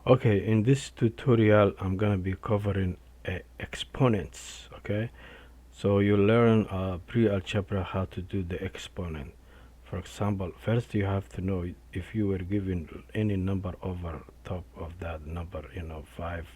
Okay, in this tutorial, I'm gonna be covering exponents. Okay, so you learn pre-algebra how to do the exponent. For example, first you have to know if you were given any number over top of that number, 5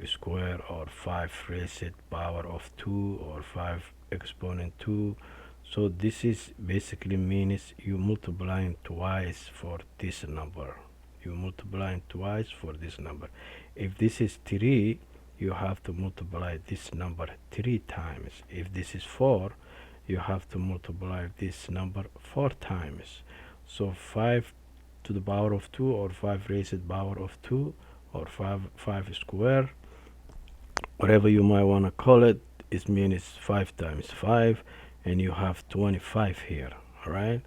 square or 5 raised power of 2 or 5 exponent 2. So this is basically means you multiplying twice for this number. You multiplying twice for this number. If this is 3, you have to multiply this number 3 times. If this is 4, you have to multiply this number 4 times. So 5 to the power of 2 or 5 raised power of 2 or 5 square, whatever you might want to call it, it means 5 times 5, and you have 25 here. All right,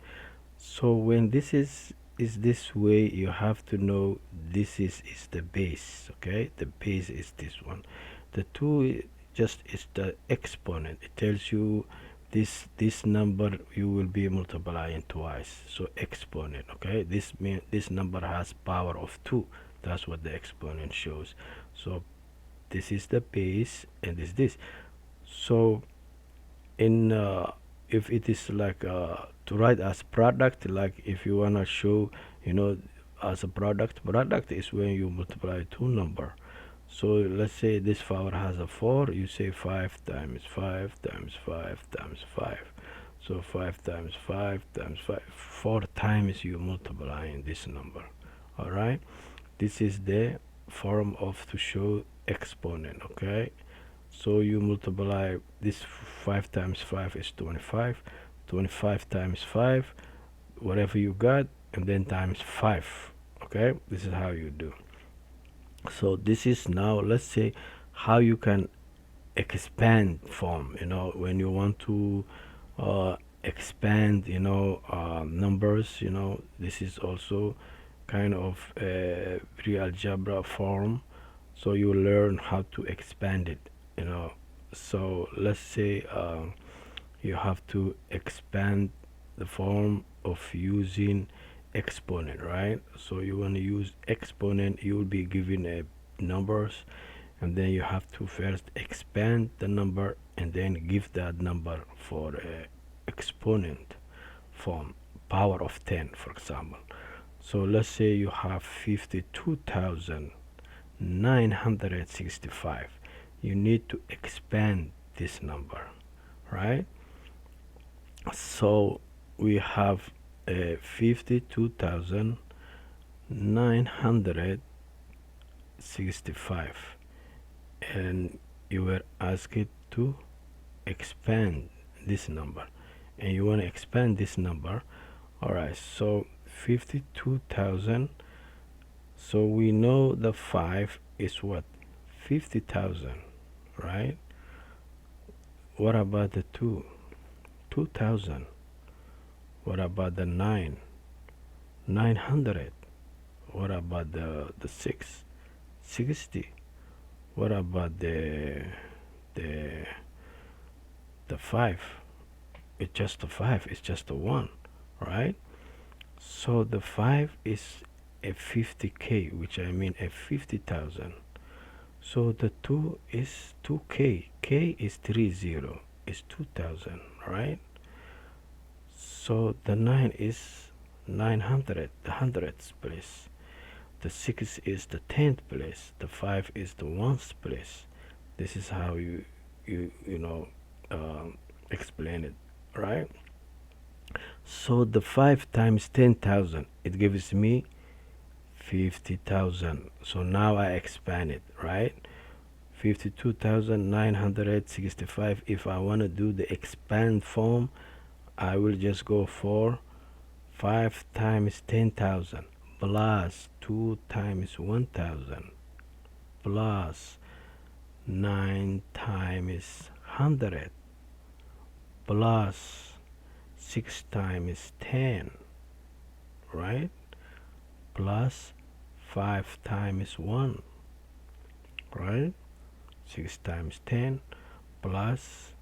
so when this is this way, you have to know this is the base. Okay, the base is this one. The 2 just is the exponent. It tells you this number you will be multiplying twice, so exponent. Okay, this mean this number has power of 2. That's what the exponent shows. So this is the base and this. So in if it is like to write as product, like if you want to show, as a product is when you multiply two number. So let's say this power has a 4, you say 5 times 5 times 5 times 5. So 5 times 5 times 5, 4 times you multiplying this number. All right, this is the form of to show exponent. Okay, so you multiply this 5 times 5 is 25, 25 times 5, whatever you got, and then times 5. Okay, this is how you do. So this is now, let's say, how you can expand form, when you want to expand, numbers, this is also kind of a pre-algebra form. So you learn how to expand it, so let's say you have to expand the form of using exponent, right? So you want to use exponent, you will be given a numbers, and then you have to first expand the number and then give that number for a exponent form, power of 10, for example. So let's say you have 52,965. You need to expand this number, right? So we have 52,965, and you were asked to expand this number, and you want to expand this number. All right, so 52,000. So we know the 5 is what? 50,000, right? What about the 2? 2,000. What about the 9? 900. What about the 6? 60. What about the the 5? It's just a 5. It's just a 1, right? So the 5 is a 50k, which I mean a 50,000. So the 2 is 2k. K is 30. Is 2,000, right? So the 9 is 900, the hundredths place. The 6 is the 10th place. The 5 is the ones place. This is how you explain it, right? So the 5 times 10,000, it gives me 50,000. So now I expand it, right? 52,965. If I want to do the expand form, I will just go for 5 times 10,000 plus 2 times 1,000 plus 9 times 100 plus 6 times 10, right? Plus 5 times 1, right? 6 times 10 plus,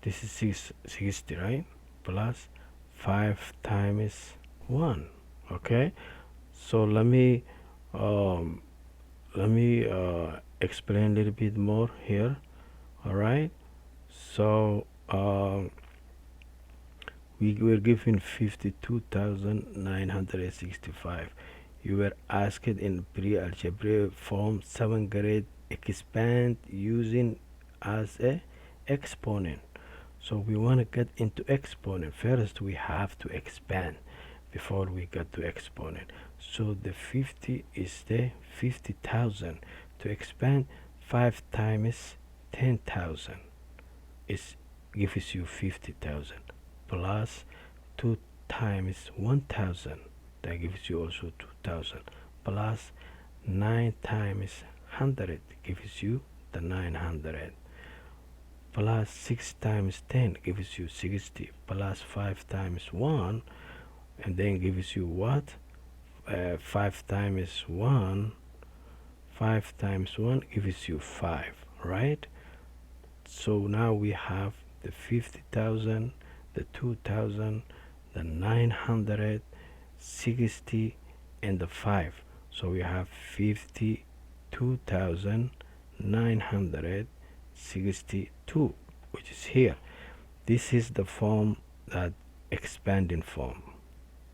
this is 60, right? Plus 5 times 1. Okay, So um, let me explain a little bit more here. All right. So we were given 52,965. You were asked in pre-algebra form 7th grade expand using as a exponent. So we want to get into exponent. First we have to expand before we get to exponent. So the 50 is the 50,000. To expand 5 times 10,000 is gives you 50,000 plus 2 times 1,000, that gives you also 2,000, plus 9 times 100 gives you the 900, plus 6 times 10 gives you 60, plus 5 times 1, and then gives you what? 5 times 1, 5 times 1 gives you 5, right? So now we have the 50,000, the 2,000, the 960, and the 5. So we have 52,962, which is here. This is the form, that expanding form.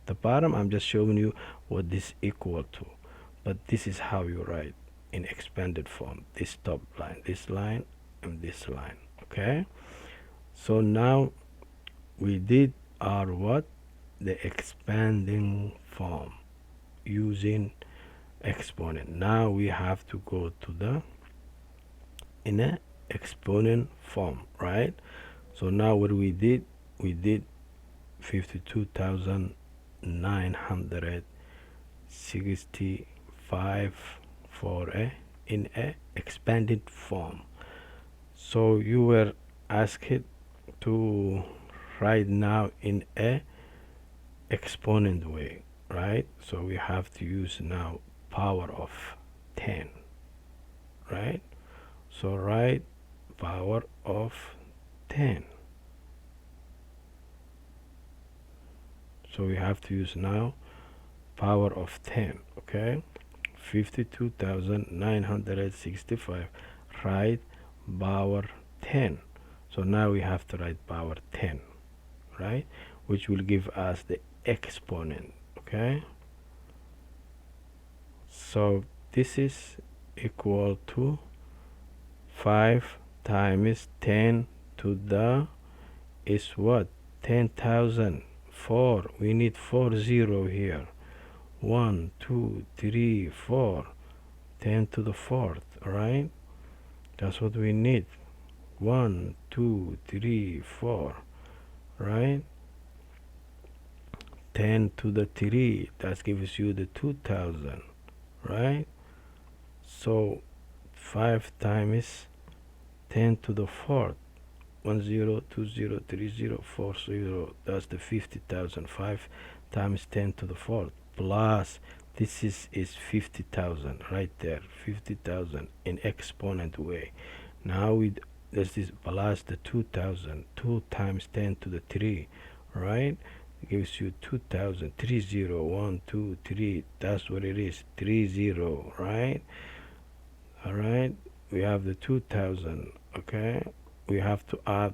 The bottom, I'm just showing you what this equal to, but this is how you write in expanded form. This top line, this line, and this line. Okay. So now we did our what? The expanding form using exponent. Now we have to go to the in a exponent form, right? So now what we did 52,965 for a in a expanded form. So you were asked to write now in a exponent way, right? So we have to use now power of 10, right? So write power of 10. So we have to use now power of 10, okay? 52,965, write power 10. So now we have to write power 10, right? Which will give us the exponent, okay? So this is equal to 5 times 10 to the is what? 10,000. 4. We need 40 here. 1, 2, 3, 4. 10 to the 4th, right? That's what we need. 1, 2, 3, 4, right? 10 to the 3, that gives you the 2,000, right? So 5 times 10 to the 4th, 1 0, 2 0, 3 0, 4 0, that's the 50,000. 5 times 10 to the 4th plus this is 50,000 right there, 50,000 in exponent way. Now there's this plus the 2,000, 2 times 10 to the 3, right? It gives you 2,000, 3 0, 1 2 3, that's what it is, 3 0, right? All right, we have the 2,000, okay? We have to add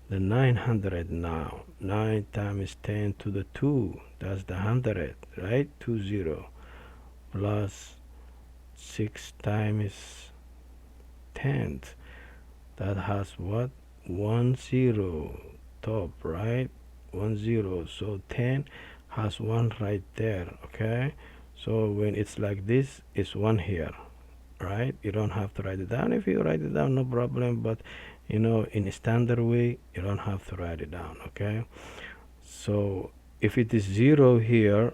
the 900 now. 9 times 10 to the 2, that's the 100, right? 20 plus 6 times 10, that has what? 10 top, right? 10. So 10 has 1 right there, okay? So when it's like this, it's 1 here, right? You don't have to write it down. If you write it down, no problem, but in a standard way, you don't have to write it down, okay? So if it is 0 here,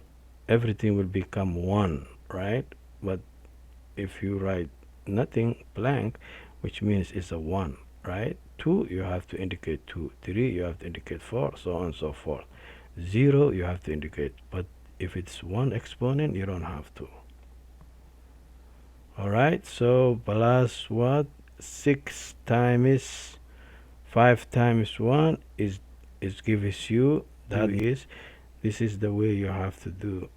everything will become 1, right? But if you write nothing, blank, which means it's a 1, right? 2, you have to indicate 2. 3, you have to indicate 4, so on and so forth. 0, you have to indicate, but if it's 1 exponent, you don't have to. Alright, so plus what? 6 times 5 times 1 is gives you, that is, this is the way you have to do